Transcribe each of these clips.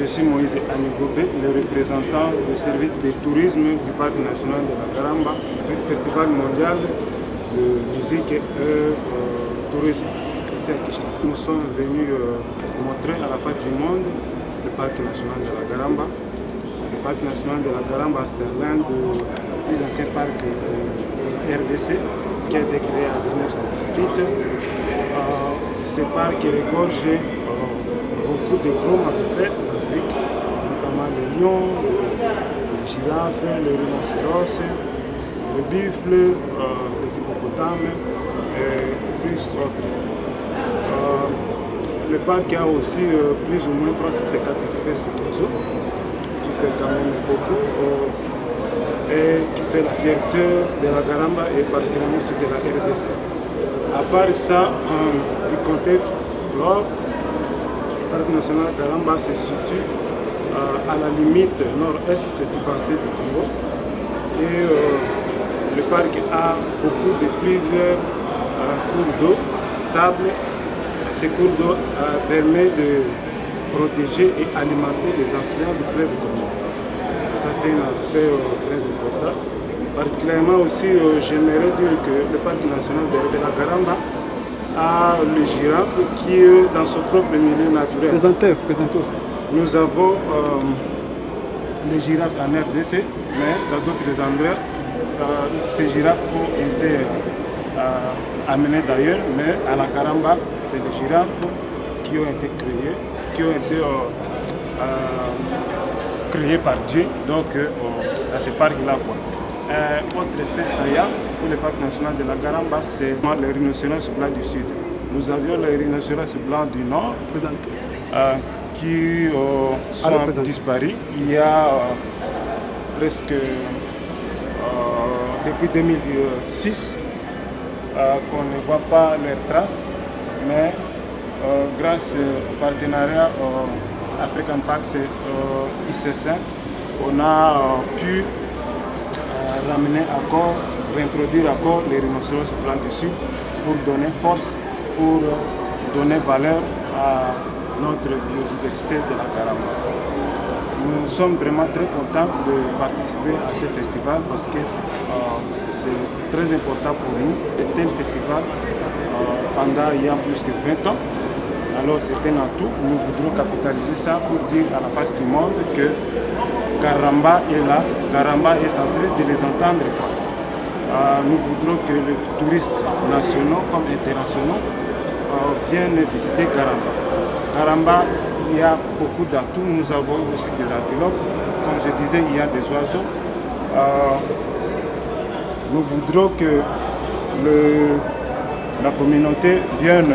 je suis Moïse Anigobé, le représentant du service de tourisme du Parc national de la Garamba, festival mondial de musique et tourisme ici à Kinshasa. Nous sommes venus montrer à la face du monde le Parc national de la Garamba. Le Parc national de la Garamba, c'est l'un des plus anciens parcs de la RDC qui a été créé en 1928. Ce parc regorge beaucoup de gros mammifères d'Afrique, notamment les lions, les girafes, les rhinocéros, le buffle, les hippopotames et plus autres. Le parc a aussi plus ou moins 350 espèces d'oiseaux, qui fait quand même beaucoup et qui fait la fierté de la Garamba et particulièrement de la RDC. À part ça, du côté flore, le Parc national Garamba se situe à la limite nord-est du bassin du Congo. Et le parc a beaucoup de plusieurs cours d'eau stables. Ces cours d'eau permettent de protéger et alimenter les affluents du fleuve Congo. Ça, c'est un aspect très important. Particulièrement aussi, j'aimerais dire que le Parc national de la Garamba a le girafe qui est dans son propre milieu naturel. Présentez aussi. Nous avons les girafes en RDC, mais dans d'autres endroits, ces girafes ont été amenées d'ailleurs, mais à la Garamba, c'est les girafes qui ont été créées par Dieu, donc à ce parc-là. Autre fait saillant pour le parc national de la Garamba, c'est les rhinocéros blancs du sud. Nous avions les rhinocéros blancs du nord qui sont disparus. Il y a presque depuis 2006 qu'on ne voit pas leurs traces, mais grâce au partenariat African Parks IC5, on a pu ramener encore, réintroduire encore les rhinocéros blancs du sud pour donner force, pour donner valeur à notre biodiversité de la Garamba. Nous sommes vraiment très contents de participer à ce festival parce que c'est très important pour nous. Un tel festival, pendant il y a plus de 20 ans, alors c'est un atout. Nous voudrons capitaliser ça pour dire à la face du monde que Garamba est là, Garamba est en train de les entendre. Nous voudrons que les touristes nationaux comme internationaux viennent visiter Garamba. Garamba, il y a beaucoup d'atouts. Nous avons aussi des antilopes. Comme je disais, il y a des oiseaux. Nous voudrons que la communauté vienne.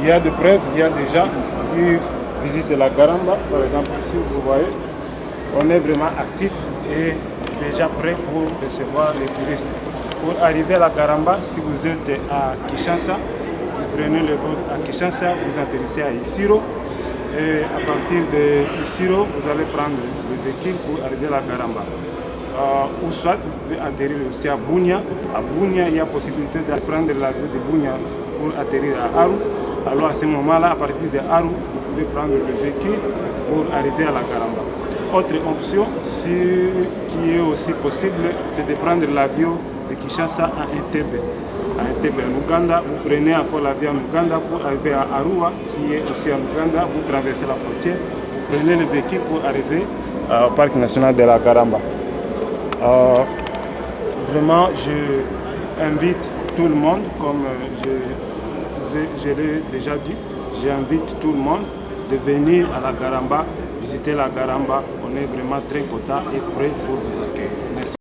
Il y a des preuves, il y a des gens qui visitent la Garamba. Par exemple, ici, vous voyez, on est vraiment actif et déjà prêt pour recevoir les touristes. Pour arriver à la Garamba, si vous êtes à Kinshasa, vous prenez le vol à Kinshasa, vous atterrissez à Isiro. Et à partir de Isiro, vous allez prendre le véhicule pour arriver à la Garamba. Ou soit vous pouvez atterrir aussi à Bunia. À Bunia, il y a possibilité de prendre l'avion de Bunia pour atterrir à Aru. Alors à ce moment-là, à partir de Aru, vous pouvez prendre le véhicule pour arriver à la Garamba. Autre option, qui est aussi possible, c'est de prendre l'avion de Kinshasa à Entebbe. À Entebbe, en Ouganda, vous prenez encore l'avion en Ouganda pour arriver à Arua, qui est aussi en Ouganda, vous traversez la frontière, vous prenez le véhicule pour arriver au Parc national de la Garamba. Vraiment, j'invite tout le monde, comme je l'ai déjà dit, j'invite tout le monde de venir à la Garamba, visiter la Garamba. On est vraiment très content et prêt pour vous accueillir.